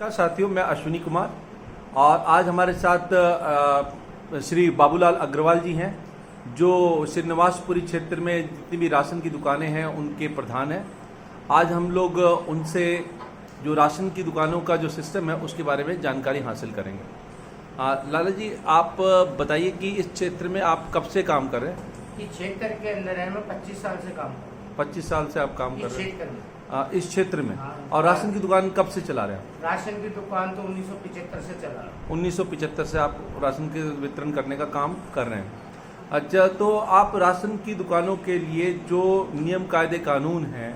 नमस्कार साथियों, मैं अश्विनी कुमार और आज हमारे साथ श्री बाबूलाल अग्रवाल जी हैं जो श्रीनिवासपुरी क्षेत्र में जितनी भी राशन की दुकानें हैं उनके प्रधान हैं। आज हम लोग उनसे जो राशन की दुकानों का जो सिस्टम है उसके बारे में जानकारी हासिल करेंगे। लाला जी, आप बताइए कि इस क्षेत्र में आप कब से काम कर रहे हैं? इस क्षेत्र के अंदर है मैं 25 साल से काम कर रहा हूँ। 25 साल से आप काम कर रहे हैं इस क्षेत्र में। हाँ। और राशन की दुकान कब से चला रहे हैं? राशन की दुकान तो 1975 से चला रहा हूँ। 1975 से आप राशन के वितरण करने का काम कर रहे हैं। अच्छा, तो आप राशन की दुकानों के लिए जो नियम कायदे कानून हैं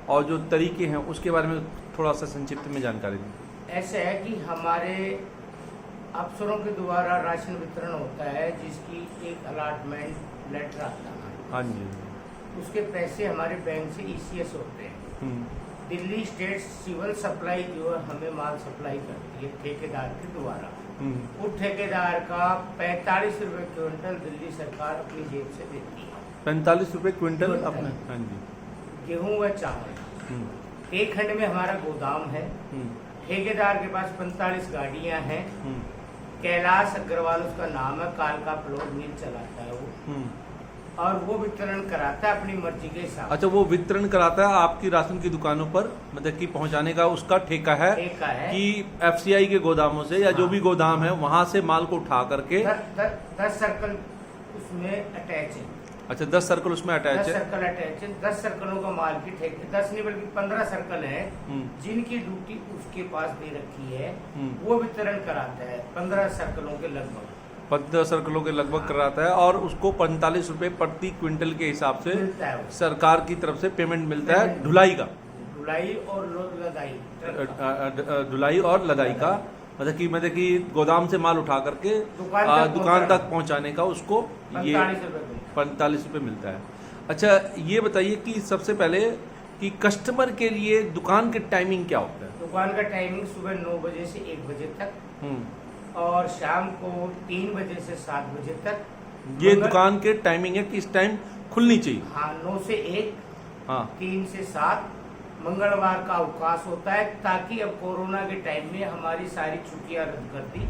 और जो तरीके हैं उसके बारे में थोड़ा सा संक्षिप्त में जानकारी दें। ऐसे है कि हमारे अफसरों के द्वारा राशन वितरण होता है जिसकी एक अलॉटमेंट लेटर आता है। हाँ जी। उसके पैसे हमारे बैंक से ECS होते हैं। दिल्ली स्टेट सिविल सप्लाई जो है हमें माल सप्लाई करती है ठेकेदार के द्वारा। उस ठेकेदार का 45 रुपए क्विंटल दिल्ली सरकार अपनी जेब से देती है। 45 रुपए क्विंटल अपने? हाँ जी। गेहूं व चावल एक खंड में हमारा गोदाम है। ठेकेदार के पास 45 गाड़ियां हैं। कैलाश अग्रवाल उसका नाम है, कालका फ्लोर मिल चलाता है वो, और वो वितरण कराता है अपनी मर्जी के हिसाब। अच्छा, वो वितरण कराता है आपकी राशन की दुकानों पर, मतलब कि पहुंचाने का उसका ठेका है कि FCI के गोदामों से या जो भी गोदाम है वहां से माल को उठा करके 10 सर्कल उसमें अटैच है। अच्छा, 10 सर्कल उसमें अटैच है। 10 सर्कल अटैच है। 10 सर्कलों का माल की ठेके 10 नहीं बल्कि 15 सर्कल है जिनकी ड्यूटी उसके पास दे रखी है। वो वितरण कराता है 15 सर्कलों के लगभग 15 सर्कलों के लगभग कराता है और उसको 45 रुपए प्रति क्विंटल के हिसाब से सरकार की तरफ से पेमेंट मिलता है। ढुलाई का, ढुलाई और लदाई, ढुलाई और लदाई का, मतलब कि गोदाम से माल उठा करके दुकान तक पहुंचाने का उसको ये 45 रुपए मिलता है। अच्छा, ये बताइए कि सबसे पहले कि कस्टमर के लिए दुकान के टाइमिंग क्या होता है? दुकान का टाइमिंग सुबह 9 बजे से 1 बजे तक और शाम को 3 बजे से 7 बजे तक। ये दुकान के टाइमिंग है कि इस टाइम खुलनी चाहिए? हाँ, 9 से 1, हाँ, 3 से 7। मंगलवार का अवकाश होता है ताकि अब कोरोना के टाइम में हमारी सारी छुट्टियां रद्द कर दी।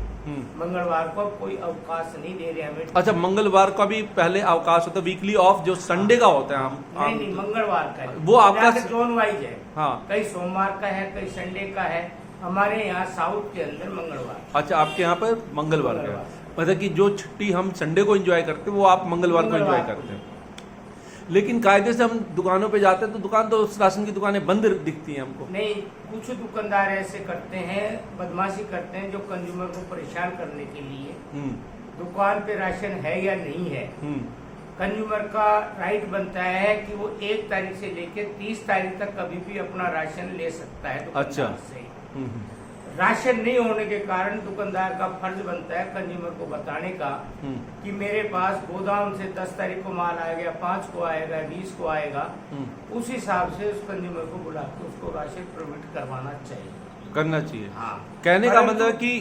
मंगलवार को कोई अवकाश नहीं दे रहे हमें। अच्छा, मंगलवार का भी पहले अवकाश होता है, वीकली ऑफ जो संडे का होता है। नहीं, मंगलवार का है वो आपका जोन वाइज है। हाँ, कई सोमवार का है, कई संडे का है। हमारे यहाँ साउथ के अंदर मंगलवार। अच्छा, आपके यहाँ पर मंगलवार का है, मतलब कि जो छुट्टी हम संडे को एंजॉय करते हैं वो आप मंगलवार को एंजॉय करते हैं। लेकिन कायदे से हम दुकानों पे जाते हैं तो दुकान तो राशन की दुकानें बंद दिखती हैं हमको। नहीं, कुछ दुकानदार ऐसे करते हैं, बदमाशी करते हैं जो कंज्यूमर को परेशान करने के लिए दुकान पे राशन है या नहीं है। कंज्यूमर का राइट बनता है कि वो 1 तारीख से लेकर 30 तारीख तक कभी भी अपना राशन ले सकता है दुकानदार से। राशन नहीं होने के कारण दुकानदार का फर्ज बनता है कंज्यूमर को बताने का कि मेरे पास गोदाम से 10 तारीख को माल आएगा, 5 को आएगा, 20 को आएगा। उस हिसाब से उस कंज्यूमर को बुला के उसको राशन प्रोवाइड करवाना चाहिए, करना चाहिए। हाँ, कहने का मतलब कि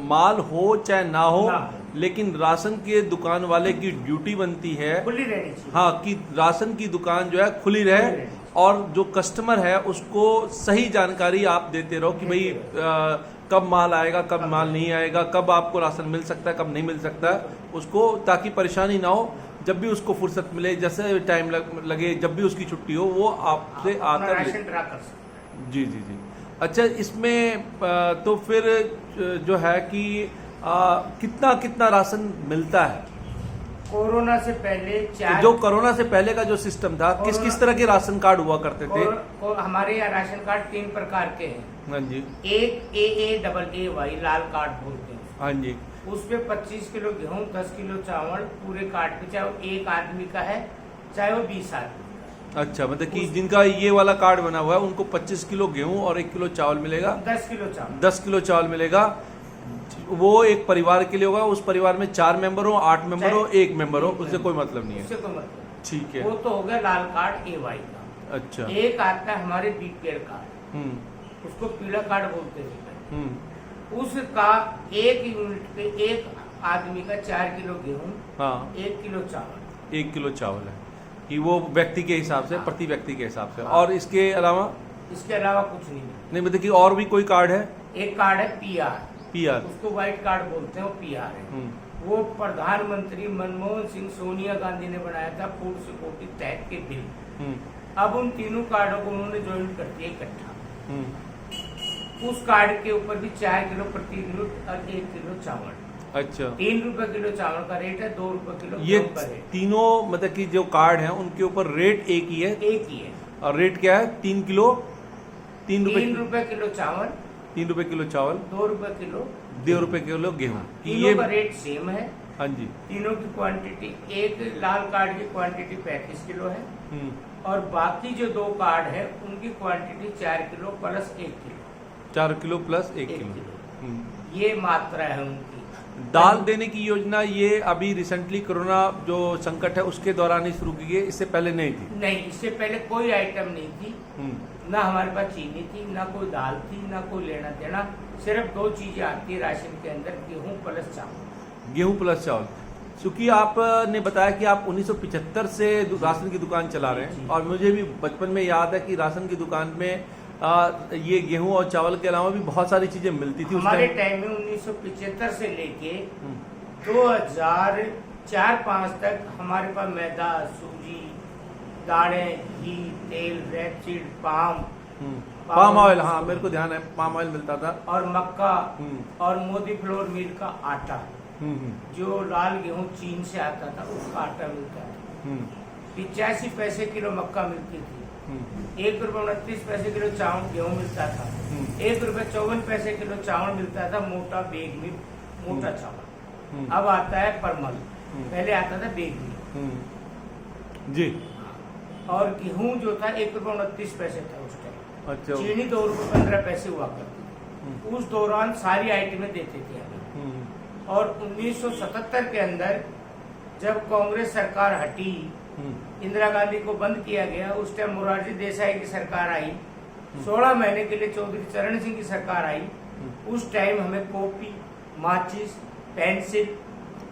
माल हो चाहे ना हो, लेकिन राशन के दुकान वाले की ड्यूटी बनती है खुली रहनी चाहिए। हाँ, कि राशन की दुकान जो है खुली रहे और जो कस्टमर है उसको सही जानकारी आप देते रहो कि भाई कब माल आएगा, कब माल नहीं आएगा, कब आपको राशन मिल सकता है, कब नहीं मिल सकता है उसको, ताकि परेशानी ना हो। जब भी उसको फुर्सत मिले, जैसे टाइम लगे, जब भी उसकी छुट्टी हो, वो आपसे आकर जी जी जी। अच्छा, इसमें तो फिर जो है कि कितना कितना राशन मिलता है? कोरोना से पहले जो कोरोना से पहले का जो सिस्टम था, किस किस तरह के राशन कार्ड हुआ करते थे? हमारे यहाँ राशन कार्ड 3 प्रकार के हैं। हाँ जी। एक AAAY लाल कार्ड बोलते हैं। हाँ जी। उसपे 25 किलो गेहूं, 10 किलो चावल पूरे कार्ड पे, चाहे वो 1 आदमी का है चाहे वो 20 आदमी का। अच्छा, मतलब कि जिनका ये वाला कार्ड बना हुआ है उनको 25 किलो गेहूं और 1 किलो चावल मिलेगा। 10 किलो चावल, 10 किलो चावल मिलेगा। वो एक परिवार के लिए होगा, उस परिवार में 4 मेंबर हो, 8 मेंबर हो, 1 मेंबर हो, उससे कोई मतलब नहीं है। उससे कोई मतलब, ठीक है। वो तो हो गया लाल कार्ड AY का। अच्छा। एक आता है हमारे BPL कार्ड, उसको पीला कार्ड बोलते हैं। उसका 1 यूनिट पे 1 आदमी का 4 किलो गेहूं, हाँ, 1 किलो चावल। 1 किलो चावल है कि वो व्यक्ति के हिसाब से, प्रति व्यक्ति के हिसाब से। और इसके अलावा इसके अलावा कुछ नहीं मिलता। नहीं मतलब कि और भी कोई कार्ड है? एक कार्ड है पीआर, पीआर, उसको व्हाइट कार्ड बोलते हैं, वो पीआर है। वो प्रधानमंत्री मनमोहन सिंह, सोनिया गांधी ने बनाया था फूड सिक्योरिटी तहत के बिल। अब उन तीनों कार्डों को उन्होंने ज्वाइन कर दिया इकट्ठा। उस कार्ड के ऊपर भी 4 किलो प्रति किलो और 1 किलो चावल। अच्छा, 3 रुपए किलो चावल का रेट है, 2 रुपए किलो ये गेहूं का रेट। तीनों मतलब कि जो कार्ड हैं उनके ऊपर रेट एक ही है? एक ही है। और रेट क्या है? 3 किलो, 3 रुपए किलो चावल, 3 रुपए किलो चावल, 2 रुपए किलो, 2 रुपए किलो गेहूं। तीनों का रेट सेम है। हाँ जी। तीनों की क्वांटिटी, एक लाल कार्ड की क्वांटिटी 35 किलो है और बाकी जो 2 कार्ड है उनकी quantity 4 kilo plus 1 kilo. 4 kilo plus 1 kilo. ये मात्रा है उनकी। दाल देने की योजना ये अभी रिसेंटली कोरोना जो संकट है उसके दौरान ही शुरू की गई, इससे पहले नहीं थी? नहीं, इससे पहले कोई आइटम नहीं थी। ना हमारे पास चीनी थी, ना कोई दाल थी, ना कोई लेना देना। सिर्फ 2 चीजें आती है राशन के अंदर, गेहूं प्लस चावल। गेहूं प्लस चावल। क्योंकि आपने बताया कि आप 1975 से राशन की दुकान चला रहे हैं और मुझे भी बचपन में याद है कि राशन की दुकान में ये गेहूं और चावल के अलावा भी बहुत सारी चीजें मिलती थी। हमारे टाइम में 1975 से लेके 2004-5 तक हमारे पास मैदा, सूजी, दालें, घी, तेल, रेपसीड, पाम ऑयल, हाँ मेरे को ध्यान है, पाम ऑयल मिलता था, और मक्का और मोदी फ्लोर मिल का आटा, जो लाल गेहूं चीन से आता था उसका आटा मिलता था। 85 पैसे किलो मक्का मिलती थी। 1 रुपए 29 पैसे किलो चावल गेहूं मिलता था। 1 रुपए 54 पैसे किलो चावल मिलता था, मोटा बेग में, मोटा चावल। अब आता है परमल, पहले आता था बेग में जी। और गेहूं जो था 1 रुपए 29 पैसे था उस टाइम। अच्छा। चीनी 2 रुपए 15 पैसे हुआ करती थी। उस दौरान सारी आइटमें देते थे हमें। और 1977 के अंदर जब कांग्रेस सरकार हटी, इंदिरा गांधी को बंद किया गया, उस टाइम मोरारजी देसाई की सरकार आई। 16 महीने के लिए चौधरी चरण सिंह की सरकार आई। उस टाइम हमें कॉपी, माचिस, पेंसिल,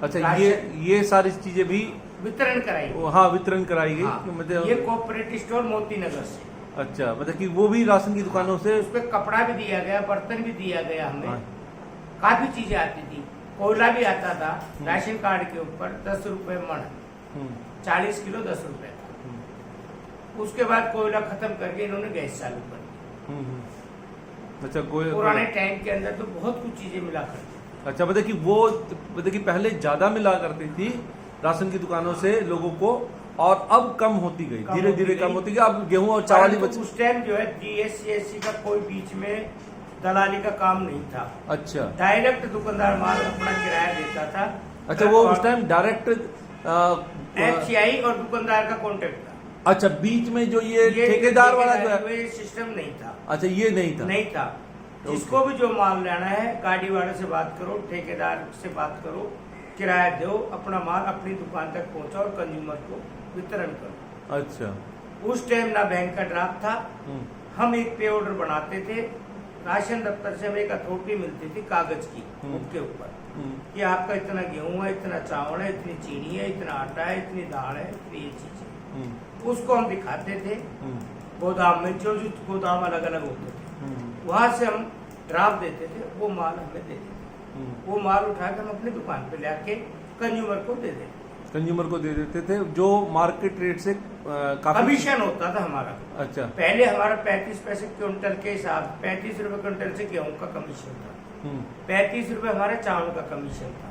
अच्छा, ये सारी चीजें भी वितरण कराई। हाँ, वितरण कराई गई। हाँ, मतलब ये कोऑपरेटिव स्टोर मोती नगर से। अच्छा, मतलब कि वो भी राशन की दुकानों से उस पर कपड़ा भी दिया गया, बर्तन भी दिया गया हमें। हाँ। काफी चीजें आती थी। कोयला भी आता था राशन कार्ड के ऊपर, 10 रुपए मण, 40 किलो 10 रुपए था। उसके बाद कोयला खत्म करके इन्होंने गैस चालू कर दी। अच्छा, पुराने टाइम के अंदर तो बहुत कुछ चीजें मिला करती थी। अच्छा, मतलब कि पहले ज्यादा मिला करती थी राशन की दुकानों से लोगों को, और अब कम होती गई, धीरे धीरे कम होती गई। अब गेहूं और चावल ही बचे। उस टाइम जो है GST का कोई बीच में दलाली का काम नहीं था। अच्छा, डायरेक्ट दुकानदार माल अपना किराया देता था। अच्छा, वो उस टाइम डायरेक्ट FCI और दुकानदार का कॉन्टेक्ट था। अच्छा, बीच में जो ये ठेकेदार वाला जो है, ये सिस्टम नहीं था। अच्छा, ये नहीं था। जिसको भी जो माल लेना है, गाड़ी वाले से बात करो, ठेकेदार से बात करो, किराया दो, अपना माल अपनी दुकान तक पहुंचाओ और कंज्यूमर को वितरण करो। अच्छा, उस टाइम ना बैंक का ड्राफ्ट था। हम एक पे ऑर्डर बनाते थे, राशन दफ्तर से हमें एक अथॉरिटी मिलती थी कागज की, उसके ऊपर कि आपका इतना गेहूं है, इतना चावल है, इतनी चीनी है, इतना आटा है, इतनी दाल है, इतनी ये चीजें। उसको हम दिखाते थे गोदाम में, जो गोदाम अलग अलग होते थे, वहां से हम ड्राफ्ट देते थे, वो माल हमें दे देते। वो माल उठा के हम अपनी दुकान पे लाके कंज्यूमर को दे देते। कंज्यूमर को दे देते थे, जो मार्केट रेट से काफी कमीशन होता था हमारा। अच्छा, पहले हमारा 35 पैसे क्विंटल के हिसाब, 35 रुपए क्विंटल से गेहूं का कमीशन था। 35 रुपए हमारा चावल का कमीशन था।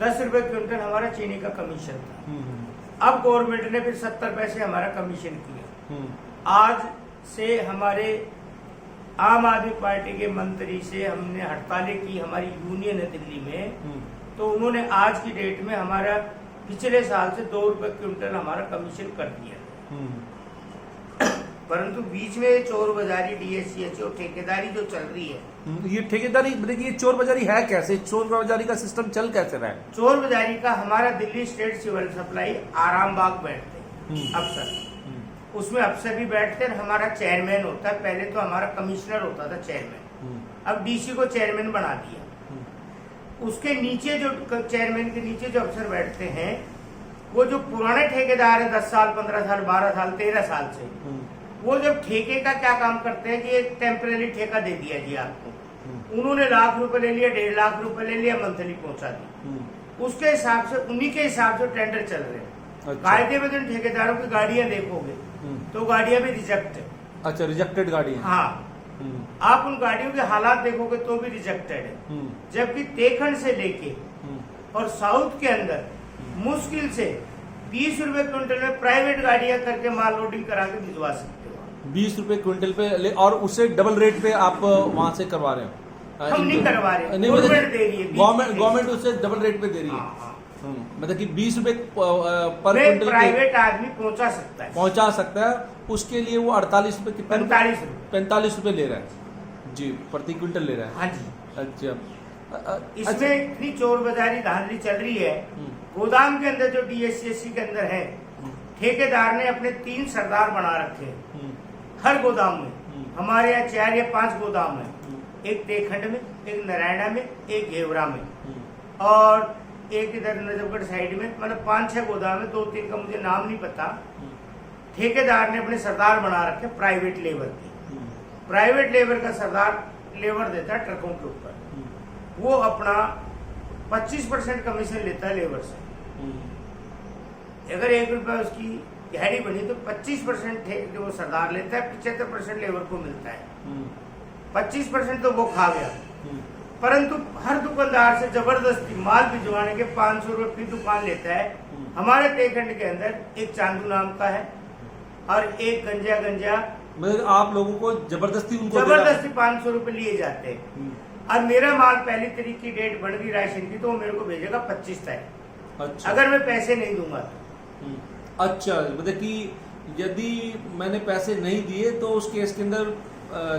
10 रुपए क्विंटल हमारा चीनी का कमीशन था। अब गवर्नमेंट ने फिर 70 पैसे हमारा कमीशन किया। आज से हमारे आम आदमी पार्टी के मंत्री से हमने हड़तालें की, हमारी यूनियन है दिल्ली में, तो उन्होंने आज की डेट में हमारा पिछले साल से 2 रुपए क्विंटल हमारा कमीशन कर दिया। परंतु बीच में चोर बाजारी, DSCH और ठेकेदारी जो चल रही है, ये ठेकेदारी मतलब ये चोर बाजारी है कैसे? चोर बाजारी का सिस्टम चल कैसे रहा है? चोर बाजारी का हमारा दिल्ली स्टेट सिविल सप्लाई आराम बाग बैठते अफसर, उसमें अफसर भी बैठते हैं, हमारा चेयरमैन होता है। पहले तो हमारा कमिश्नर होता था चेयरमैन, अब DC को चेयरमैन बना दिया। उसके नीचे जो चेयरमैन के नीचे जो अफसर बैठते हैं, वो जो पुराने ठेकेदार है 10 साल, 15 साल, 12 साल, 13 साल से, वो जब ठेके का क्या काम करते हैं कि एक टेम्परेरी ठेका दे दिया जी आपको, उन्होंने लाख रुपए ले लिया, 1.5 लाख रुपए ले लिया, मंथली पहुंचा दी, उसके हिसाब से उन्हीं के हिसाब से टेंडर चल रहे हैं। अच्छा। कायदे में जिन ठेकेदारों की गाड़ियां देखोगे तो गाड़ियां भी रिजेक्ट है। अच्छा, रिजेक्टेड गाड़ी है। हाँ, आप उन गाड़ियों के हालात देखोगे तो भी रिजेक्टेड है। जबकि तेखंड से लेके और साउथ के अंदर मुश्किल से 20 रुपए क्विंटल में प्राइवेट गाड़ियां करके माल लोडिंग करा के भिजवा सकते हो। 20 रुपए क्विंटल पे और उससे डबल रेट पे आप वहां से करवा रहे हो? हम नहीं करवा रहे, नहीं, गवर्नमेंट दे रही है, गवर्नमेंट उससे डबल रेट पे दे रही है। हाँ। मतलब कि 20 रुपए पर में क्विंटल प्राइवेट आदमी पहुंचा सकता है, उसके लिए वो 48 रुपए कितना? 45 रुपए ले रहा है जी, प्रति क्विंटल ले रहा है। हाँ जी। अच्छा, इसमें इतनी चोर बाजारी धांधली चल रही है। गोदाम के अंदर जो DSCSC के अंदर है, ठेकेदार ने अपने 3 सरदार बना रखे हैं हर गोदाम में। हमारे यहाँ 4 या 5 गोदाम है, एक तेखंड में, एक नारायणा में, एक घेवरा में और एक इधर नजफगढ़ साइड में। मतलब 5-6 गोदाम है, 2-3 का मुझे नाम नहीं पता। ठेकेदार ने अपने सरदार बना रखे प्राइवेट लेबर के। प्राइवेट लेबर का सरदार लेबर देता है ट्रकों के ऊपर, वो अपना 25% कमीशन लेता है लेबर से। अगर 1 रुपया उसकी दिहाड़ी बनी तो 25% जो सरदार लेता है, 75% लेबर को मिलता है। 25% तो वो खा गया। परंतु हर दुकानदार से जबरदस्ती माल भिजवाने के 500 रुपए की दुकान लेता है। हमारे तेखंड के अंदर एक चांदू नाम का है और एक गंजा मतलब आप लोगों को जबरदस्ती 500 रुपए लिए जाते हैं। और मेरा माल पहली तारीख की डेट बढ़ गई राशन की, तो वो मेरे को भेजेगा 25 तारीख। अच्छा। अगर मैं पैसे नहीं दूंगा तो। अच्छा, मतलब कि यदि मैंने पैसे नहीं दिए तो उस केस के अंदर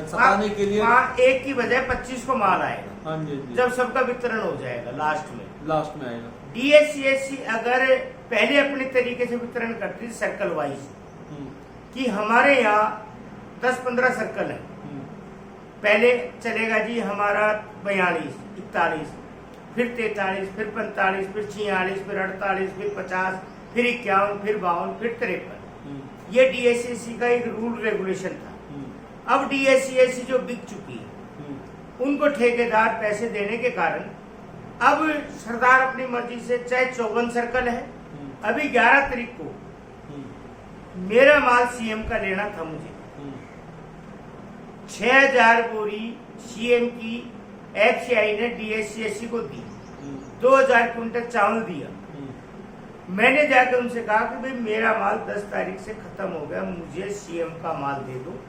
सताने के लिए एक की बजाय 25 को माल आएगा। हाँ जी, जब सबका वितरण हो जाएगा लास्ट में आएगा। DSCSC अगर पहले अपने तरीके से वितरण करती सर्कल वाइज, कि हमारे यहाँ 10-15 सर्कल है, पहले चलेगा जी हमारा 42, 41, फिर 43, फिर 45, फिर 46, फिर 48, फिर 50, फिर 51, फिर 52, फिर 53। ये DSCSC का एक रूल रेगुलेशन था। अब DSCSC जो बिक चुकी है, उनको ठेकेदार पैसे देने के कारण अब सरदार अपनी मर्जी से, चाहे 54 सर्कल है, अभी 11 तारीख को मेरा माल CM का लेना था मुझे। 6000 बोरी CM की FCI ने DSCSC को दी, 2000 क्विंटल चावल दिया। मैंने जाकर उनसे कहा कि भाई मेरा माल 10 तारीख से खत्म हो गया, मुझे CM का माल दे दो,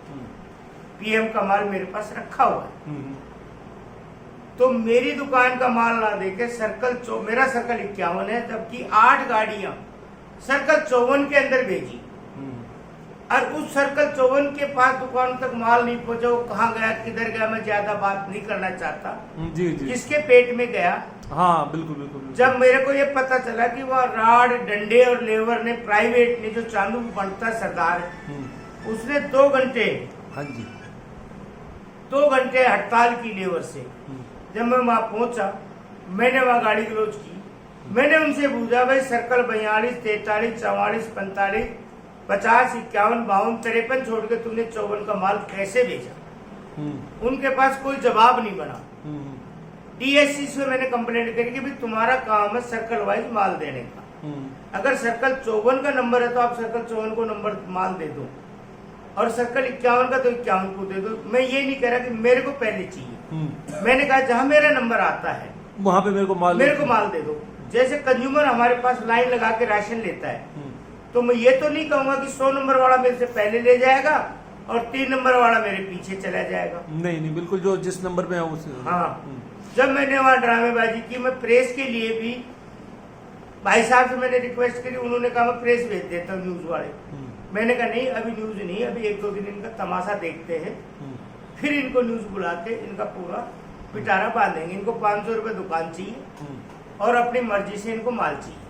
PM का माल मेरे पास रखा हुआ है। तो मेरी दुकान का माल ना देके मेरा सर्कल 51 है, जबकि 8 गाड़ियां सर्कल 54 के अंदर भेजी, और उस सर्कल 54 के पास दुकान तक माल नहीं पहुंचा। वो कहाँ गया, किधर गया, मैं ज्यादा बात नहीं करना चाहता। जी। किसके पेट में गया। हाँ, बिल्कुल। जब मेरे को ये पता चला कि वह राड, डंडे और लेबर ने, प्राइवेट ने, जो चांदू बनता सरदार, उसने 2 घंटे, हाँ जी, 2 घंटे हड़ताल की लेबर से। जब मैं वहां पहुंचा, मैंने वहां गाड़ी क्लोज की। मैंने उनसे पूछा, भाई सर्कल 42, 43, 44, 45, 50, 51, 52, 53 छोड़ के तुमने 54 का माल कैसे भेजा? उनके पास कोई जवाब नहीं बना। DSC से मैंने कंप्लेंट करी कि भाई तुम्हारा काम है सर्कल वाइज माल देने का। अगर सर्कल 54 का नंबर है तो आप सर्कल 54 को नंबर माल दे दो, और सर्कल 51 का तो 51 को दे दो। मैं ये नहीं कह रहा कि मेरे को पहले चाहिए। मैंने कहा जहां मेरा नंबर आता है वहां पे मेरे को माल दे दो। जैसे कंज्यूमर हमारे पास लाइन लगा के राशन लेता है, तो मैं ये तो नहीं कहूंगा कि 100 नंबर वाला मेरे से पहले ले जाएगा और 3 नंबर वाला मेरे पीछे चला जाएगा। नहीं, बिल्कुल, जो जिस नंबर में है उस। हाँ, जब मैंने वहां ड्रामेबाजी की, मैं प्रेस के लिए भी भाई साहब से मैंने रिक्वेस्ट करी, उन्होंने कहा मैं प्रेस भेज देता हूँ न्यूज वाले। मैंने कहा नहीं, अभी न्यूज नहीं, अभी 1-2 दिन इनका तमाशा देखते हैं, फिर इनको न्यूज बुला के इनका पूरा पिटारा बांधेंगे। इनको 500 रुपए दुकान चाहिए और अपनी मर्जी से इनको माल चाहिए।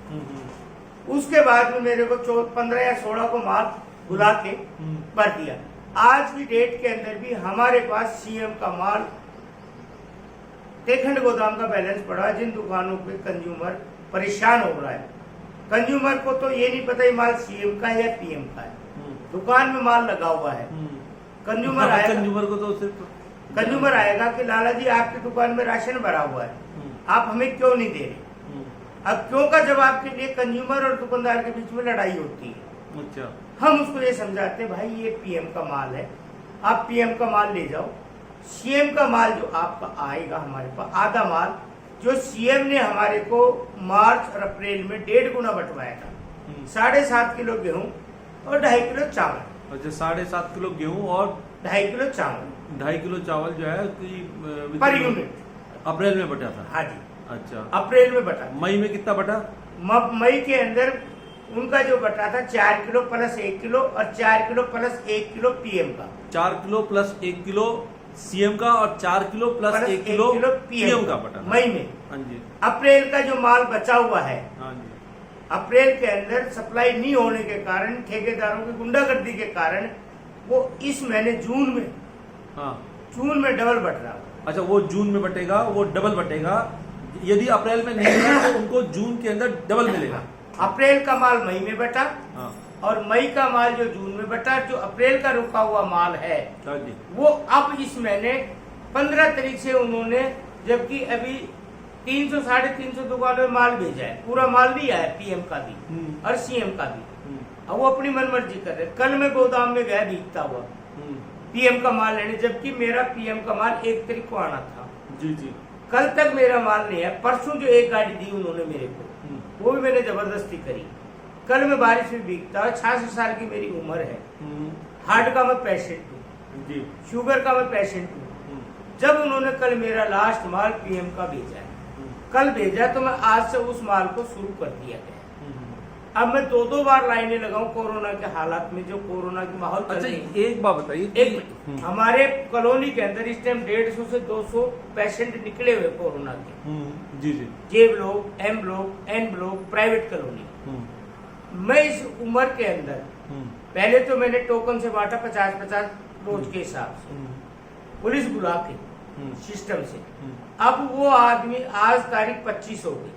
उसके बाद में मेरे को 15 या 16 को माल बुला के भर दिया। आज की डेट के अंदर भी हमारे पास CM का माल तेखंड गोदाम का बैलेंस पड़ा है, जिन दुकानों पे कंज्यूमर परेशान हो रहा है। कंज्यूमर को तो ये नहीं पता ये माल CM का है या PM का है। दुकान में माल लगा हुआ है, कंज्यूमर आएगा, कंज्यूमर को तो सिर्फ कंज्यूमर आएगा कि लाला जी आपकी दुकान में राशन भरा हुआ है, आप हमें क्यों नहीं दे रहे। अब क्यों का जवाब के लिए कंज्यूमर और दुकानदार के बीच में लड़ाई होती है। अच्छा, हम उसको ये समझाते हैं भाई ये पीएम का माल है, आप पीएम का माल ले जाओ, सीएम का माल जो आपका आएगा हमारे पास आधा माल जो सीएम ने हमारे को मार्च और अप्रैल में 1.5 गुना बंटवाया था, 7.5 किलो गेहूं और 2.5 किलो चावल। अच्छा, 7.5 किलो गेहूं और 2.5 किलो चावल, 2.5 किलो चावल जो है पर यूनिट अप्रैल में बटा था। हाँ जी, अच्छा, अप्रैल में बटा। मई में कितना बटा? मई के अंदर उनका जो बटा था 4 किलो प्लस 1 किलो और 4 किलो प्लस 1 किलो पीएम का। 4 किलो प्लस 1 किलो सीएम का और 4 किलो प्लस 1 किलो पीएम का बटा मई में। हाँ जी। अप्रैल का जो माल बचा हुआ है, हाँ जी, अप्रैल के अंदर सप्लाई नहीं होने के कारण, ठेकेदारों की गुंडागर्दी के कारण वो इस महीने जून में, हाँ, जून में डबल बट रहा है। अच्छा, वो जून में बटेगा, वो डबल बटेगा। यदि अप्रैल में नहीं है तो उनको जून के अंदर डबल मिलेगा। अप्रैल का माल मई में बटा, हाँ, और मई का माल जो जून में बटा, जो अप्रैल का रुका हुआ माल है हाँ जी, वो अब इस महीने 15 तारीख से उन्होंने, जबकि अभी 300 350 दुकानों में माल भेजा है, पूरा माल नहीं आया पीएम का भी और सीएम का भी। अब वो अपनी मनमर्जी कर रहे। कल मैं गोदाम में गया भीगता हुआ पीएम का माल लेने, जबकि मेरा पीएम का माल 1 तारीख को आना था। जी जी, कल तक मेरा माल नहीं है। परसों जो एक गाड़ी दी उन्होंने मेरे को, वो भी मैंने जबरदस्ती करी। कल मैं बारिश में भीगता, 66 साल की मेरी उम्र है, हार्ट का मैं पेशेंट हूँ, शुगर का मैं पेशेंट हूँ। जब उन्होंने कल मेरा लास्ट माल पीएम का भेजा है, कल भेजा, तो मैं आज से उस माल को शुरू कर दिया गया। अब मैं 2 बार लाइनें लगाऊं कोरोना के हालात में, जो कोरोना की माहौल। अच्छा, एक बात बताइए, हमारे कॉलोनी के अंदर इस टाइम 150 से 200 पेशेंट निकले हुए कोरोना के। जी जी, J block, M block, N block, private colony. मैं इस उम्र के अंदर, पहले तो मैंने टोकन से बांटा 50-50 रोज के हिसाब से, पुलिस बुला के सिस्टम से। अब वो आदमी, आज तारीख 25 हो गई,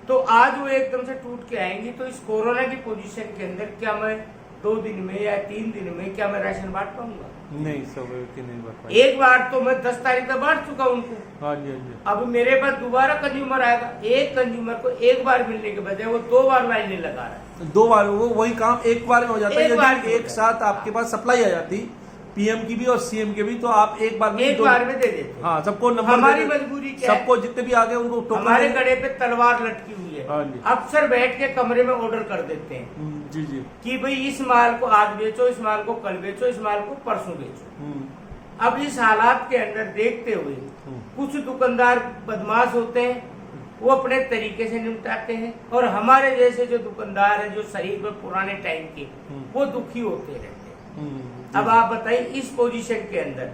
तो आज वो एकदम से टूट के आएंगी। तो इस कोरोना की पोजीशन के अंदर क्या मैं 2 दिन में या 3 दिन में क्या मैं राशन बांट पाऊंगा? नहीं, सब नहीं बांट पाएंगे। एक बार तो मैं 10 तारीख तक बांट चुका उनको। हाँ जी, हाँ जी। अब मेरे पास दोबारा कंज्यूमर आएगा। एक कंज्यूमर को एक बार मिलने के बजाय वो 2 बार लाइनें लगा रहा है। 2 बार, वो वही काम एक बार में हो जाता है। यदि एक साथ आपके पास सप्लाई आ जाती पीएम की भी और सीएम की भी, तो आप एक बार में दे देते। हाँ, सबको नंबर, हमारी मजबूरी क्या है? सबको जितने भी आ गए उनको टोकन। हमारे गड़े पे तलवार लटकी हुई है। हाँ जी। अक्सर बैठ के कमरे में ऑर्डर कर देते हैं जी जी, कि भाई इस माल को आज बेचो, इस माल को कल बेचो, इस माल को परसों बेचो। अब इस हालात के अंदर देखते हुए कुछ दुकानदार बदमाश होते हैं, वो अपने तरीके से निपटाते हैं, और हमारे जैसे जो दुकानदार हैं, जो शरीर में पुराने टाइम के, वो दुखी होते रहते हैं। अब आप बताइए, इस पोजीशन के अंदर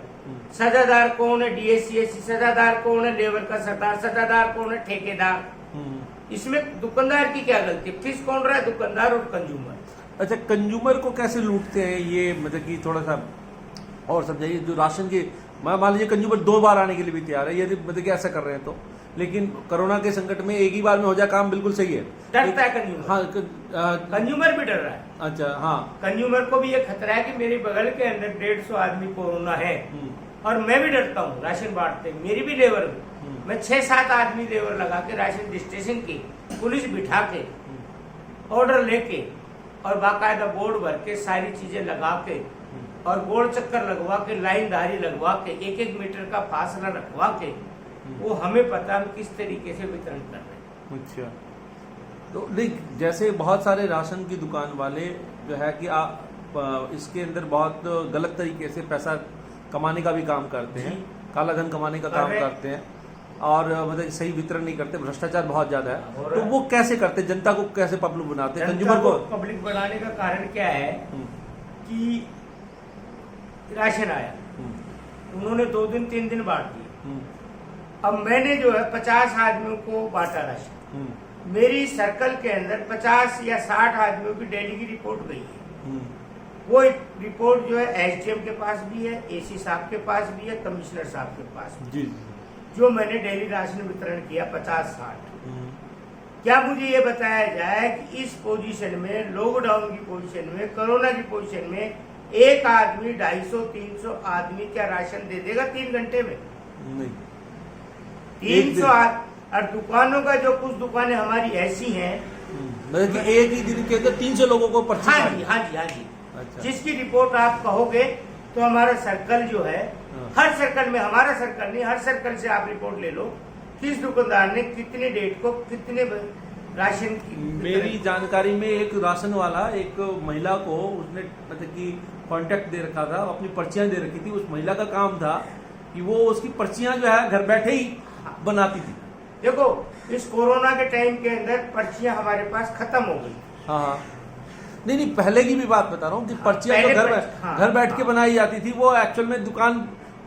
सजादार कौन है? डीएससीएससी सजादार कौन है? लेबर का सरदार सजादार कौन है? ठेकेदार। इसमें दुकानदार की क्या गलती? फीस कौन रहा है? दुकानदार और कंज्यूमर। अच्छा, कंज्यूमर को कैसे लूटते हैं ये, मतलब कि थोड़ा सा और समझाइए। जो राशन की, मान लीजिए कंज्यूमर 2 बार आने के लिए भी तैयार है, यदि मतलब कि ऐसा कर रहे हैं तो, लेकिन कोरोना के संकट में एक ही बार में हो जाए काम, बिल्कुल सही है। डरता है कंज्यूमर। हाँ, कंज्यूमर भी डर रहा है। अच्छा, हाँ, कंज्यूमर को भी ये खतरा है कि मेरे बगल के अंदर 150 आदमी कोरोना है, और मैं भी डरता हूँ राशन बांटते। मेरी भी लेबर, मैं 6-7 आदमी लेबर लगा के राशन स्टेशन की पुलिस बिठा के ऑर्डर लेके और बाकायदा बोर्ड भर के सारी चीजें लगा के और गोल चक्कर लगवा के, लाइनदारी लगवा के, 1-1 मीटर का फासला रखवा के, वो हमें पता हम किस तरीके से वितरण कर रहे हैं। अच्छा, तो देख, जैसे बहुत सारे राशन की दुकान वाले जो है कि आप इसके अंदर बहुत गलत तरीके से पैसा कमाने का भी काम करते हैं, काला धन कमाने का काम करते हैं, और मतलब सही वितरण नहीं करते, भ्रष्टाचार बहुत ज्यादा है। तो वो कैसे करते, जनता को कैसे पब्लिक बनाते हैं? कंज्यूमर को पब्लिक बनाने का कारण क्या है कि राशन आया, उन्होंने 2 दिन 3 दिन बांट दिए। अब मैंने जो है 50 आदमियों को बांटा राशन। मेरी सर्कल के अंदर 50 या 60 आदमियों की डेली की रिपोर्ट गई है। वो रिपोर्ट जो है एसडीएम के पास भी है, एसी साहब के पास भी है, कमिश्नर साहब के पास भी। जो मैंने डेली राशन वितरण किया 50-60, क्या मुझे ये बताया जाए कि इस पोजीशन में, लॉकडाउन की पोजीशन में, कोरोना की पोजीशन में एक आदमी 250-300 आदमी क्या राशन दे देगा 3 घंटे में? नहीं। 300 और दुकानों का जो कुछ दुकानें हमारी ऐसी हैं, मतलब कि एक ही दिन के अंदर 300 लोगों को पर्ची हाँ काटनी जी है। हाँ जी हाँ जी, अच्छा। जिसकी रिपोर्ट आप कहोगे तो हमारा सर्कल जो है, हाँ। हर सर्कल में, हमारा सर्कल नहीं, हर सर्कल से आप रिपोर्ट ले लो किस दुकानदार ने कितने डेट को कितने राशन की। मेरी जानकारी में एक राशन वाला एक महिला को उसने मतलब कि कांटेक्ट दे रखा था, अपनी पर्चियां दे रखी थी। उस महिला का काम था कि वो उसकी पर्चियां जो है घर बैठे ही बनाती थी। देखो इस कोरोना के टाइम के अंदर पर्चियां हमारे पास खत्म हो गई। हाँ, नहीं पहले की भी बात बता रहा हूँ कि पर्चियां पहले जो घर बैठ के बनाई जाती थी, वो एक्चुअल में दुकान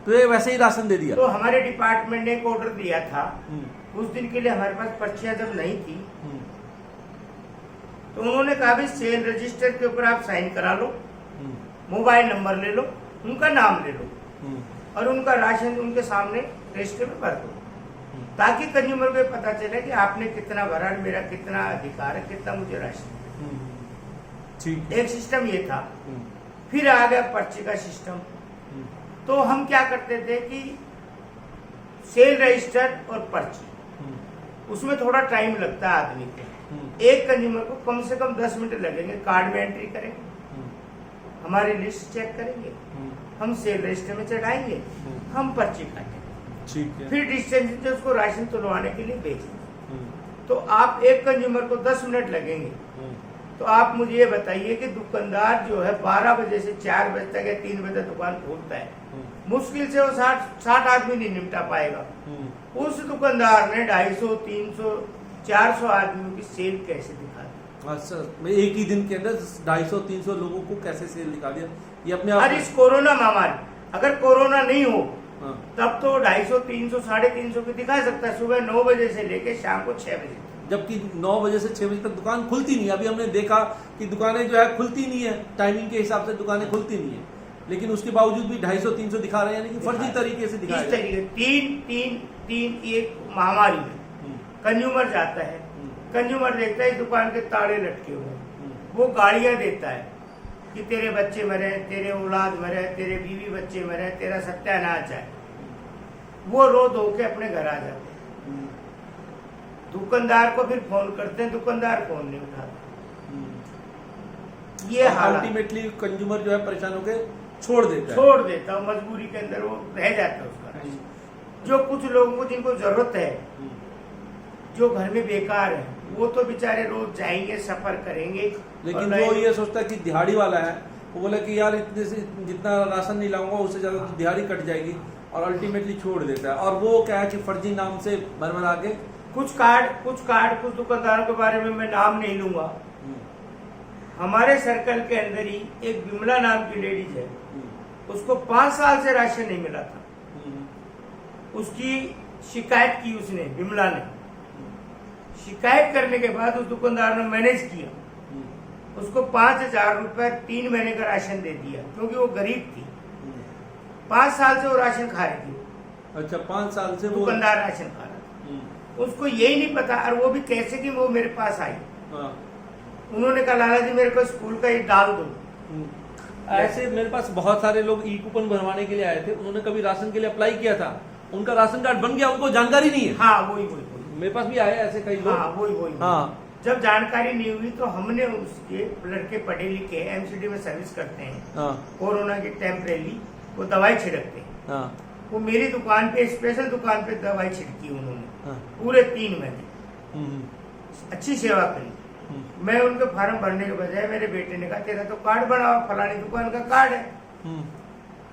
पे वैसे ही राशन दे दिया। तो हमारे डिपार्टमेंट ने एक ऑर्डर दिया था उस दिन के लिए, हमारे पास पर्चियां जब नहीं थी तो उन्होंने कहा भी सेल रजिस्टर के ऊपर आप साइन करा लो, मोबाइल नंबर ले लो, उनका नाम ले लो और उनका राशन उनके सामने रजिस्टर में भर दो, ताकि कंज्यूमर को पता चले कि आपने कितना भरा, मेरा कितना अधिकार है, कितना मुझे राशन। ठीक। एक सिस्टम ये था। फिर आ गया पर्ची का सिस्टम। तो हम क्या करते थे कि सेल रजिस्टर और पर्ची, उसमें थोड़ा टाइम लगता है आदमी को। एक कंज्यूमर को कम से कम 10 मिनट लगेंगे। कार्ड में एंट्री करेंगे, हमारी लिस्ट चेक करेंगे, हम सेल रजिस्टर में चढ़ाएंगे, हम पर्ची काटेंगे, ठीक है। फिर डिस्टेंस से उसको राशन तुलवाने के लिए भेजेंगे। तो आप एक कंज्यूमर को 10 मिनट लगेंगे। तो आप मुझे ये बताइए कि दुकानदार जो है 12 बजे से 4 बजे तक या 3 बजे तक दुकान खोलता है, मुश्किल से वो 60 आदमी नहीं निपटा पाएगा। उस दुकानदार ने 250, 300, 400 आदमियों की सेल कैसे दिखा दी? अच्छा, एक ही दिन के अंदर 250-300 लोगों को कैसे सेल दिखा दिया? ये अपने और आप इस कोरोना महामारी, अगर कोरोना नहीं हो हाँ। तब तो 250, 300, 350 की दिखा सकता है, सुबह 9 बजे से लेके शाम को 6 बजे। जबकि 9 बजे से 6 बजे तक दुकान खुलती नहीं है। अभी हमने देखा कि दुकानें जो है खुलती नहीं है, टाइमिंग के हिसाब से दुकानें खुलती नहीं है, लेकिन उसके बावजूद भी 250-300 दिखा रहे हैं, यानी कि फर्जी तरीके से दिखा इस रहे हैं। तरीके तीन एक महामारी में कंज्यूमर जाता है, कंज्यूमर देखता है इस दुकान के ताले लटके हुए हैं, वो गाड़ियां देता है कि तेरे बच्चे मरे, तेरे औलाद मरे, तेरे बीवी बच्चे मरे, तेरा सत्यानाश है। वो रो धो के अपने घर आ जाते हैं। दुकानदार को फिर फोन करते हैं, दुकानदार फोन नहीं उठाता। ये अल्टीमेटली कंज्यूमर जो है परेशान होकर छोड़ देता है, मजबूरी के अंदर वो रह जाता है उसका। जो कुछ लोगों को जिनको जरूरत है, जो घर में बेकार है, वो तो बेचारे रोज जाएंगे, सफर करेंगे। लेकिन वो ये सोचता है कि दिहाड़ी वाला है, वो बोले कि यार इतने से जितना राशन नहीं लाऊंगा उससे ज्यादा तो दिहाड़ी कट जाएगी, और अल्टीमेटली छोड़ देता है। और वो क्या है कि फर्जी नाम से भर के कुछ दुकानदारों के बारे में मैं नाम नहीं लूंगा। हमारे सर्कल के अंदर ही एक विमला नाम की लेडीज है, उसको 5 साल से राशन नहीं मिला था। उसकी शिकायत की उसने, विमला ने शिकायत करने के बाद उस दुकानदार ने मैनेज किया, उसको 5,000 रुपए 3 महीने का राशन दे दिया, क्योंकि वो गरीब थी। 5 साल से वो राशन खा रही थी। अच्छा, 5 साल से दुकानदार राशन खा रहा था, उसको यही नहीं पता। और वो भी कैसे कि वो मेरे पास आई, उन्होंने कहा लाला जी मेरे को स्कूल का ही डाल दो। ऐसे मेरे पास बहुत सारे लोग ई कूपन बनवाने के लिए आए थे, उन्होंने कभी राशन के लिए अप्लाई किया था, उनका राशन कार्ड बन गया, उनको जानकारी नहीं है। हाँ वही मेरे पास भी आए ऐसे कई लोग। हाँ वही हाँ। जब जानकारी नहीं हुई तो हमने उसके लड़के पढ़े लिखे एमसीडी में सर्विस करते हैं, हाँ। कोरोना की टेम्परेरी वो दवाई छिड़कते हैं। हाँ। वो मेरी दुकान पे, स्पेशल दुकान पे दवाई छिड़की उन्होंने। हाँ। पूरे 3 महीने अच्छी सेवा करी। मैं उनके फार्म भरने के बजाय मेरे बेटे ने कहा तेरा तो कार्ड बनाओ, फलानी दुकान का कार्ड है।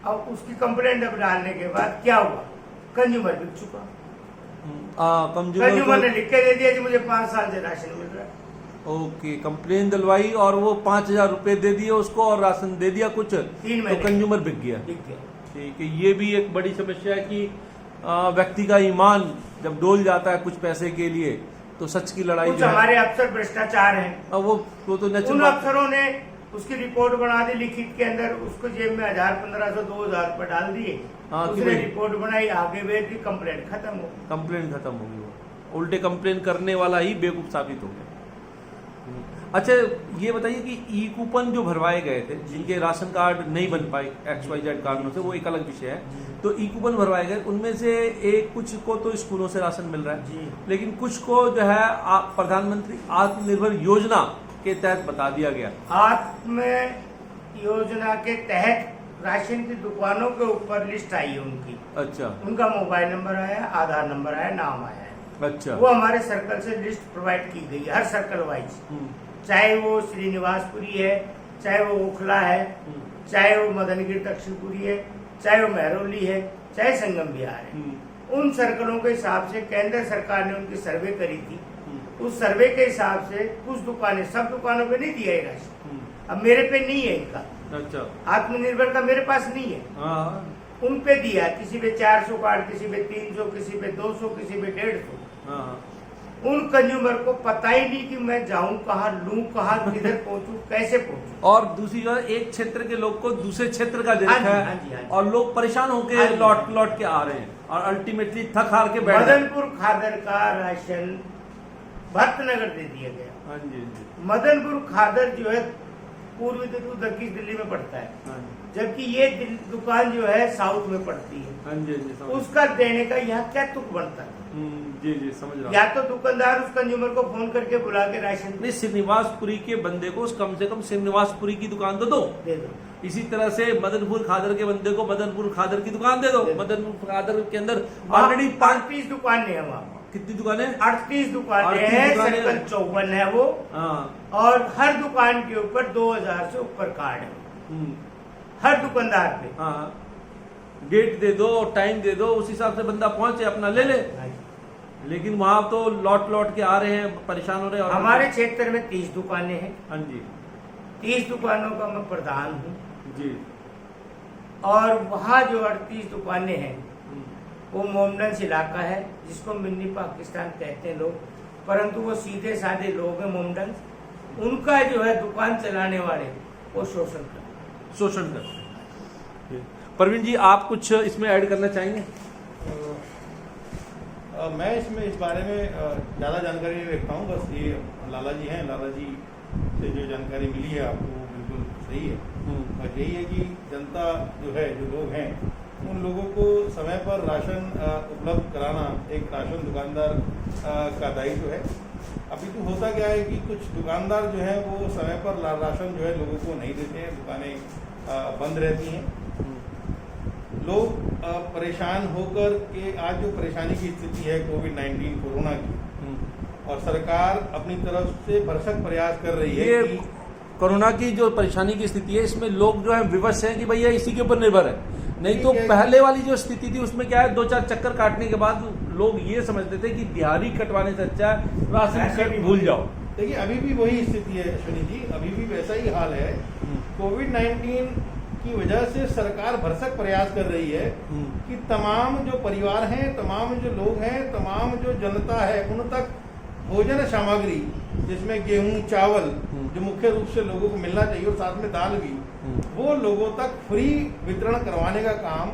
अब उसकी कंप्लेंट अब डालने के बाद क्या हुआ, कंज्यूमर बिक चुका। कंज्यूमर ने लिख के दे दिया कि मुझे 5 साल से राशन मिल रहा है। ओके, कंप्लेन दिलवाई और वो 5,000 रुपए दे दिए उसको और राशन दे दिया कुछ, 3 महीने तो कंज्यूमर बिक गया। ठीक है, ये भी एक बड़ी समस्या है कि व्यक्ति का ईमान जब डोल जाता है कुछ पैसे के लिए तो सच की लड़ाई कुछ हमारे अफसर भ्रष्टाचार हैं। वो तो उन अफसरों ने उसकी रिपोर्ट बना दी लिखित के अंदर, उसको जेब में 1,000, 1,500, 2,000 रुपए डाल दिए। उसने रिपोर्ट बनाई, आगे भेज दी, कंप्लेंट खत्म हो गई। उल्टे कंप्लेन करने वाला ही बेवकूफ साबित हो गया। अच्छा ये बताइए कि ई कूपन जो भरवाए गए थे, जिनके राशन कार्ड नहीं बन पाए XYZ कारणों से, वो एक अलग विषय है, तो ई कूपन भरवाए गए, उनमें से एक कुछ को तो स्कूलों से राशन मिल रहा है, लेकिन कुछ को जो है प्रधानमंत्री आत्मनिर्भर योजना के तहत बता दिया गया। आत्म योजना के तहत राशन की दुकानों के ऊपर लिस्ट आई है उनकी। अच्छा। उनका मोबाइल नंबर आया, आधार नंबर आया, नाम आया है। अच्छा। वो हमारे सर्कल से लिस्ट प्रोवाइड की गई, हर सर्कल वाइज, चाहे वो श्रीनिवासपुरी है, चाहे वो ओखला है, चाहे वो मदनगिरी दक्षिणपुरी है, चाहे वो महरौली है, चाहे संगम विहार है। उन सर्कलों के हिसाब से केंद्र सरकार ने उनकी सर्वे करी थी। उस सर्वे के हिसाब से कुछ दुकानें, सब दुकानों पे नहीं दिया है राशन। अब मेरे पे नहीं है इनका। अच्छा। आत्मनिर्भर का मेरे पास नहीं है। उन पे दिया, किसी पे 400 कार्ड, किसी पे 300, किसी पे 200, किसी पे 150। उन कंज्यूमर को पता ही नहीं कि मैं जाऊं कहाँ, लूं कहाँ, किधर पहुंचूं, कैसे पहुंचूं। और दूसरी बात, एक क्षेत्र के लोग को दूसरे क्षेत्र का देखा है। हाँ जी। और लोग परेशान होकर लौट के आ रहे हैं और अल्टीमेटली थक हार के बैठ। मदनपुर खादर का राशन भरतनगर दे दिया गया। हाँ जी। मदनपुर खादर जो है पूर्वी दिल्ली में पड़ता है, जबकि ये दुकान जो है साउथ में पड़ती है। हाँ जी। उसका देने का यहाँ क्या तुक बनता है? जी समझ रहा हूँ। या तो दुकानदार उस कंज्यूमर को फोन करके बुला के राशन नहीं, श्रीनिवासपुरी के बंदे को कम से कम श्रीनिवासपुरी की दुकान तो दो। दे दो। इसी तरह से मदनपुर खादर के बंदे को मदनपुर खादर की दुकान दे दो। मदनपुर खादर के अंदर ऑलरेडी 35 दुकानें हैं वहाँ। कितनी दुकानें? 38 दुकानें हैं। सर्कल 54 है वो। और हर दुकान के ऊपर 2000 से ऊपर कार्ड है, हर दुकानदार पे। डेट दे दो, टाइम दे दो, उस हिसाब से बंदा पहुंचे अपना ले ले। लेकिन वहां तो लौट के आ रहे हैं, परेशान हो रहे हैं। हमारे क्षेत्र में 30 दुकानें हैं। हाँ जी। 30 दुकानों का मैं प्रधान हूँ जी। और वहाँ जो 38 दुकानें हैं वो मोमडन्स इलाका है, जिसको मिनी पाकिस्तान कहते हैं लोग, परंतु वो सीधे साधे लोग हैं मोमडन्स। उनका जो है दुकान चलाने वाले वो शोषण कर। परवीन जी, आप कुछ इसमें ऐड करना चाहेंगे? मैं इसमें इस बारे में ज़्यादा जानकारी नहीं रखता हूँ। बस ये लाला जी हैं, लाला जी से जो जानकारी मिली है आपको वो बिल्कुल सही है। और यही है कि जनता जो है, जो लोग हैं, उन लोगों को समय पर राशन उपलब्ध कराना एक राशन दुकानदार का दायित्व है। अभी तो होता क्या है कि कुछ दुकानदार जो है वो समय पर राशन जो है लोगों को नहीं देते हैं, दुकानें बंद रहती हैं। लोग परेशान होकर के आज जो परेशानी की स्थिति है कोविड-19 कोरोना की, और सरकार अपनी तरफ से भरसक प्रयास कर रही है कि कोरोना की जो परेशानी की स्थिति है, इसमें लोग जो है विवश हैं कि भैया इसी के ऊपर निर्भर है। नहीं तो पहले वाली जो स्थिति थी उसमें क्या है, 2-4 चक्कर काटने के बाद लोग ये समझते थे कि दिहाड़ी कटवाने से अच्छा राशन भूल जाओ। देखिए अभी भी वही स्थिति है अश्विनी जी, अभी भी वैसा ही हाल है। कोविड-19 की वजह से सरकार भरसक प्रयास कर रही है कि तमाम जो परिवार हैं, तमाम जो लोग हैं, तमाम जो जनता है, उन तक भोजन सामग्री जिसमें गेहूं, चावल जो मुख्य रूप से लोगों को मिलना चाहिए और साथ में दाल भी, वो लोगों तक फ्री वितरण करवाने का काम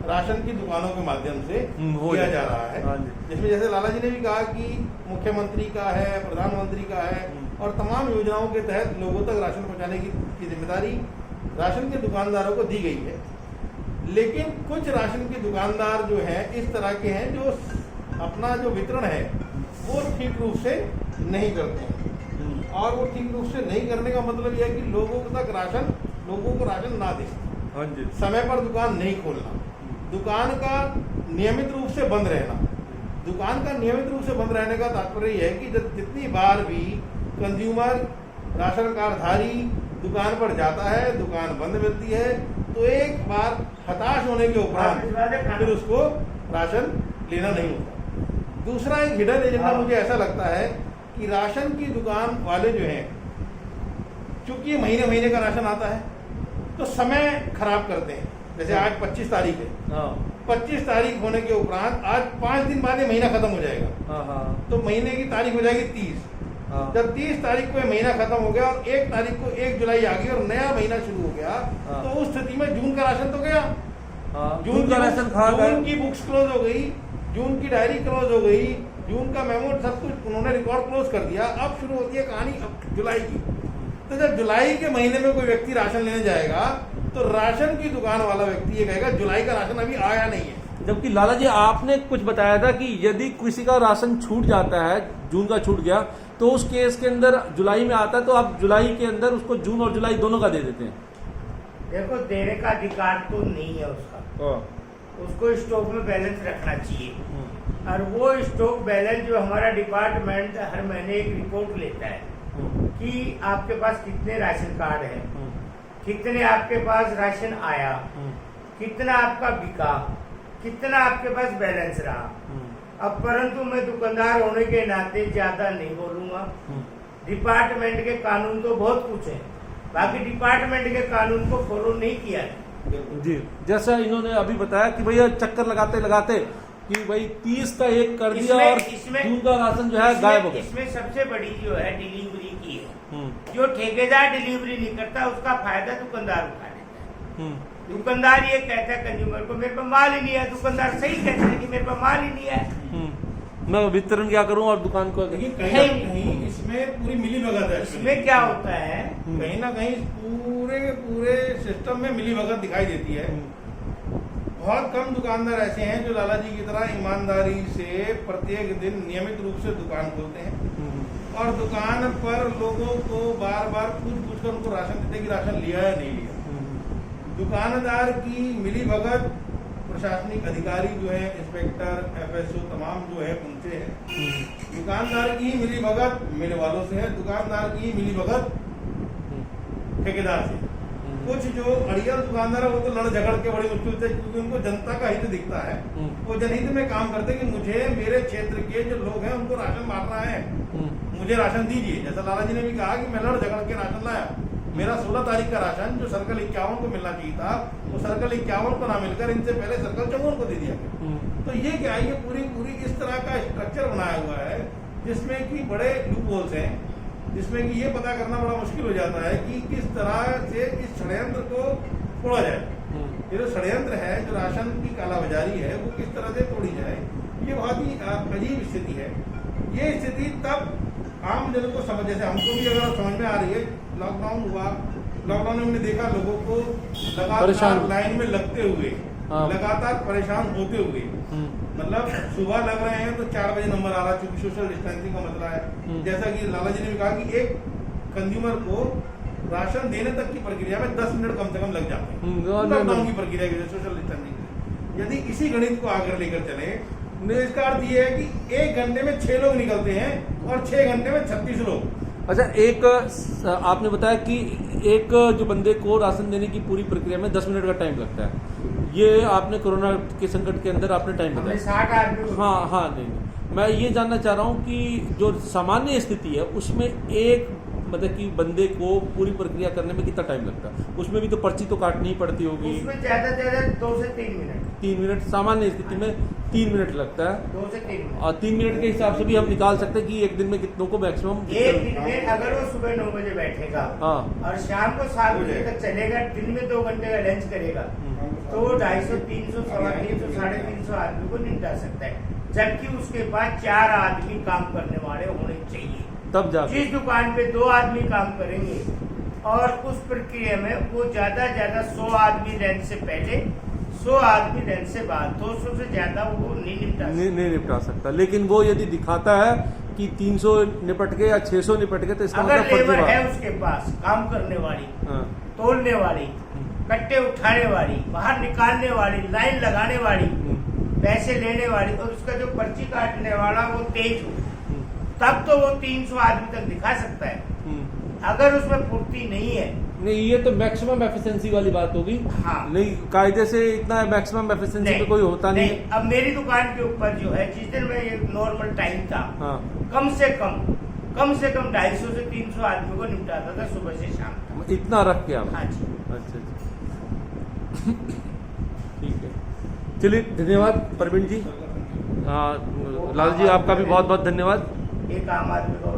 राशन की दुकानों के माध्यम से किया जा रहा है। जिसमें जैसे लाला जी ने भी कहा कि मुख्यमंत्री का है, प्रधानमंत्री का है, और तमाम योजनाओं के तहत लोगों तक राशन पहुंचाने की जिम्मेदारी राशन के दुकानदारों को दी गई है। लेकिन कुछ राशन के दुकानदार जो हैं इस तरह के हैं जो अपना जो वितरण है वो ठीक रूप से नहीं करते हैं। और वो ठीक रूप से नहीं करने का मतलब यह है कि लोगों को राशन ना दें, समय पर दुकान नहीं खोलना, दुकान का नियमित रूप से बंद रहना। दुकान का नियमित रूप से बंद रहने का तात्पर्य यह है कि जितनी बार भी कंज्यूमर राशन कार्डधारी दुकान पर जाता है, दुकान बंद मिलती है, तो एक बार हताश होने के उपरांत फिर उसको राशन लेना नहीं होता। दूसरा एक हिडन एजेंडा मुझे ऐसा लगता है कि राशन की दुकान वाले जो हैं, चूंकि महीने महीने का राशन आता है तो समय खराब करते हैं। जैसे आज 25 तारीख है, 25 तारीख होने के उपरांत आज 5 दिन बाद ये महीना खत्म हो जाएगा, तो महीने की तारीख हो जाएगी 30। जब 30 तारीख को महीना खत्म हो गया और 1 तारीख को 1 जुलाई आ गई और नया महीना शुरू हो गया, तो उस स्थिति में जून का राशन तो गया, जून की बुक्स क्लोज हो गई, जून की डायरी क्लोज हो गई, जून का मेमो सब कुछ उन्होंने रिकॉर्ड क्लोज कर दिया। अब शुरू होती है कहानी अब जुलाई की। तो जब जुलाई के महीने में कोई व्यक्ति राशन लेने जाएगा तो राशन की दुकान वाला व्यक्ति ये कहेगा जुलाई का राशन अभी आया नहीं है। जबकि लाला जी आपने कुछ बताया था कि यदि किसी का राशन छूट जाता है, जून का छूट गया, तो उस केस के अंदर जुलाई में आता है तो आप जुलाई के अंदर उसको जून और जुलाई दोनों का दे देते हैं। देखो, देने का अधिकार तो नहीं है उसका, उसको स्टॉक में बैलेंस रखना चाहिए। और वो स्टॉक बैलेंस जो हमारा डिपार्टमेंट हर महीने एक रिपोर्ट लेता है कि आपके पास कितने राशन कार्ड है, कितने आपके पास राशन आया, कितना आपका बिका, कितना आपके पास बैलेंस रहा। अब परंतु मैं दुकानदार होने के नाते ज्यादा नहीं बोलूंगा। डिपार्टमेंट के कानून तो बहुत कुछ है, बाकी डिपार्टमेंट के कानून को फॉलो नहीं किया है। जी, जैसा इन्होंने अभी बताया कि भैया चक्कर लगाते लगाते कि भाई 30 का एक कर दिया और जून का राशन जो है गायब हो गया। इसमें सबसे बड़ी जो है डिलीवरी की है। जो ठेकेदार डिलीवरी नहीं करता उसका फायदा दुकानदार उठा लेता है। दुकानदार ये कहता है कंज्यूमर को मेरे पास माल ही नहीं है, दुकानदार सही कहता है कि मेरे पास माल ही नहीं है, मैं वितरण क्या करूं और दुकान को। देखिए कहीं ना कहीं इसमें पूरी मिली भगत है। इसमें क्या होता है, कहीं ना कहीं पूरे सिस्टम में मिली भगत दिखाई देती है। बहुत कम दुकानदार ऐसे हैं जो लाला जी की तरह ईमानदारी से प्रत्येक दिन नियमित रूप से दुकान खोलते हैं और दुकान पर लोगों को बार बार पूछ कर उनको राशन देते कि राशन लिया या नहीं लिया। दुकानदार की मिली भगत प्रशासनिक अधिकारी जो है, इंस्पेक्टर, FSO तमाम जो है उनसे है। दुकानदार की मिली भगत मिल वालों से है, दुकानदार की मिली भगत ठेकेदार से। कुछ जो अड़ियल दुकानदार है वो तो लड़ झगड़ के बड़ी मुश्किल से, क्योंकि उनको जनता का हित दिखता है, वो जनहित में काम करते कि मुझे मेरे क्षेत्र के जो लोग हैं उनको राशन बांटना है, मुझे राशन दीजिए। जैसा लाला जी ने भी कहा कि मैं लड़ झगड़ के राशन लाया, मेरा 16 तारीख का राशन जो सर्कल 51 को मिलना चाहिए था वो सर्कल 51 को ना मिलकर इनसे पहले सर्कल 54 को दे दिया गया। तो ये क्या है, ये पूरी इस तरह का स्ट्रक्चर बनाया हुआ है जिसमें कि बड़े लूप होल्स हैं, जिसमें कि ये पता करना बड़ा मुश्किल हो जाता है कि किस तरह से इस षड्यंत्र को तोड़ा जाए। ये जो षड्यंत्र है, जो राशन की कालाबाजारी है, वो किस तरह से तोड़ी जाए, ये बहुत ही अजीब स्थिति है। ये स्थिति तब आम जन को समझ, जैसे हमको भी अगर समझ में आ रही है, लॉकडाउन हुआ, लॉकडाउन में हमने देखा लोगों को लगातार लाइन में लगते हुए, लगातार परेशान होते हुए, मतलब सुबह लग रहे हैं तो 4 बजे नंबर आ रहा है, क्योंकि सोशल डिस्टेंसिंग का मसला है। जैसा कि लाला जी ने भी कहा कि एक कंज्यूमर को राशन देने तक की प्रक्रिया में 10 मिनट कम से कम लग जाते हैं लॉकडाउन की प्रक्रिया के सोशल डिस्टेंसिंग। यदि इसी गणित को आगे लेकर चले, इसका अर्थ ये है कि 1 घंटे में 6 लोग निकलते हैं और 6 घंटे में 36 लोग। अच्छा, एक आपने बताया कि एक जो बंदे को राशन देने की पूरी प्रक्रिया में 10 मिनट का टाइम लगता है, ये आपने कोरोना के संकट के अंदर आपने टाइम बताया। 60 आदमी। हाँ, नहीं, मैं ये जानना चाह रहा हूँ कि जो सामान्य स्थिति है उसमें एक मतलब कि बंदे को पूरी प्रक्रिया करने में कितना टाइम लगता है? उसमें भी तो पर्ची तो काटनी ही पड़ती होगी। उसमें ज्यादा 2 से 3 मिनट। 3 मिनट सामान्य स्थिति में 3 मिनट लगता है। 2 से 3 मिनट। और 3 मिनट के हिसाब से भी हम निकाल सकते हैं कि एक दिन में कितनों को मैक्सिमम। एक दिन में अगर वो सुबह 9 बजे बैठेगा और शाम को 7 बजे तक चलेगा, दिन में 2 घंटे का लंच करेगा, तो 250, 300, 350, 350 आदमी को निपटा सकता है। जबकि उसके बाद 4 आदमी काम करने वाले होने चाहिए। तब जाकर जिस दुकान पे 2 आदमी काम करेंगे और उस प्रक्रिया में वो ज्यादा 100 आदमी रहने से पहले, 100 आदमी रहने से बाद 200 से ज्यादा वो नहीं निपटा सकता। लेकिन वो यदि दिखाता है कि 300 निपट गए या 600 निपट गए, तो इसका अगर मतलब लेबर है उसके पास काम करने वाली, तोलने वाली, कट्टे उठाने वाली, बाहर निकालने वाली, लाइन लगाने वाली, पैसे लेने वाली, और उसका जो पर्ची काटने वाला वो तेज हो, तब तो वो 300 आदमी तक दिखा सकता है। अगर उसमें पूर्ति नहीं है, नहीं, ये तो मैक्सिमम एफिशिएंसी वाली बात होगी। हाँ। नहीं, कायदे से इतना मैक्सिमम एफिशिएंसी पे कोई होता नहीं। अब मेरी दुकान के ऊपर जो है, जिस दिन में ये नॉर्मल टाइम था, हाँ। कम से कम 250 से 300 आदमी को निपटाता था सुबह से शाम तक। इतना रख के आप? हाँ जी। अच्छा, ठीक है, चलिए, धन्यवाद प्रवीण जी। लाल जी, आपका भी बहुत बहुत धन्यवाद। एक आम आदमी को